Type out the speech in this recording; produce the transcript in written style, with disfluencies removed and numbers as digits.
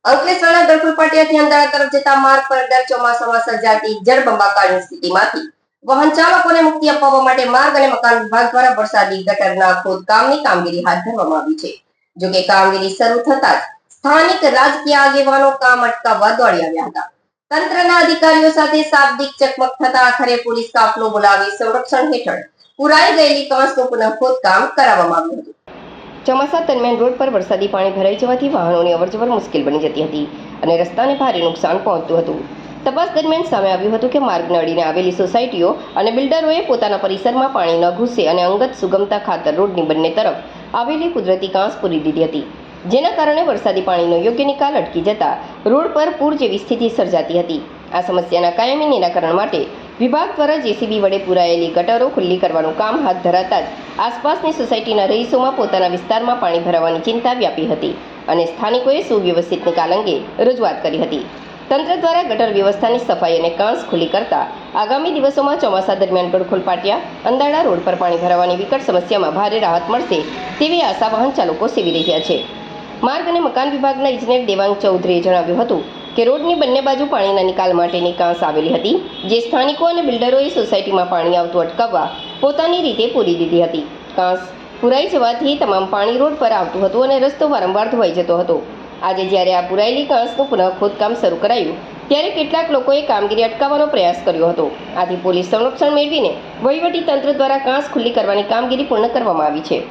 અંકલેશ્વરના ગઢપુર પાટિયાથી અમદાવાદ તરફ જતા માર્ગ પર દર ચોમાસામાં સર્જાતી જળબંબાકારની સ્થિતિમાંથી વાહન ચાલકોને મુક્તિ અપાવવા માટે માર્ગ અને મકાન વિભાગ દ્વારા વરસાદી ગટરના ખોદકામની કામગીરી હાથ ધરવામાં આવી છે। જો કે કામગીરી શરૂ થતા જ સ્થાનિક રાજકીય આગેવાનો કામ અટકાવવા દોડી આવ્યા હતા। તંત્રના અધિકારીઓ સાથે શાબ્દિક ચકમક થતા આખરે પોલીસ કાફલો બોલાવી સંરક્ષણ હેઠળ પુરાઈ ગયેલી કાંસનું પુનઃ ખોદકામ કરાવવામાં આવ્યું હતું। ચોમાસા દરમિયાન રોડ પર વરસાદી પાણી ભરાઈ જવાથી વાહનોની અવરજવર મુશ્કેલ બની જતી હતી અને રસ્તાને ભારે નુકસાન પહોંચતું હતું। તપાસ દરમિયાન સામે આવ્યું હતું કે માર્ગને અડીને આવેલી સોસાયટીઓ અને બિલ્ડરોએ પોતાના પરિસરમાં પાણી ન ઘૂસે અને અંગત સુગમતા ખાતર રોડની બંને તરફ આવેલી કુદરતી કાંસ પૂરી દીધી હતી, જેના કારણે વરસાદી પાણીનો યોગ્ય નિકાલ અટકી જતા રોડ પર પૂર જેવી સ્થિતિ સર્જાતી હતી। આ સમસ્યાના કાયમી નિરાકરણ માટે વિભાગ દ્વારા જેસીબી વડે પુરાયેલી ગટરો ખુલ્લી કરવાનું કામ હાથ ધરાતા જ આસપાસની સોસાયટીના રહીશોમાં પોતાના વિસ્તારમાં પાણી ભરાવાની ચિંતા વ્યાપી હતી અને સ્થાનિકોએ સુવ્યવસ્થિત નિકાલ અંગે રજૂઆત કરી હતી। તંત્ર દ્વારા ગટર વ્યવસ્થાની સફાઈ અને કાંસ ખુલ્લી કરતા આગામી દિવસોમાં ચોમાસા દરમિયાન ગઢખોલ પાટિયા અંદાડા રોડ પર પાણી ભરાવાની વિકટ સમસ્યામાં ભારે રાહત મળશે તેવી આશા વાહન ચાલકો સેવી રહ્યા છે। માર્ગ અને મકાન વિભાગના ઇજનેર દેવાંગ ચૌધરીએ જણાવ્યું હતું કે રોડની બંને બાજુ પાણીના નિકાલ માટેની કાંસ આવેલી હતી, જે સ્થાનિકો અને બિલ્ડરોએ સોસાયટીમાં પાણી આવતું અટકાવવા પોતાની રીતે પૂરી દીધી હતી। કાંસ પુરાઈ જવાથી તમામ પાણી રોડ પર આવતું હતું અને રસ્તો વારંવાર ધોવાઈ જતો હતો। આજે જ્યારે આ પુરાયેલી કાંસનું પુનઃ ખોદકામ શરૂ કરાયું ત્યારે કેટલાક લોકોએ કામગીરી અટકાવવાનો પ્રયાસ કર્યો હતો। આથી પોલીસ સંરક્ષણ મેળવીને વહીવટી તંત્ર દ્વારા કાંસ ખુલ્લી કરવાની કામગીરી પૂર્ણ કરવામાં આવી છે।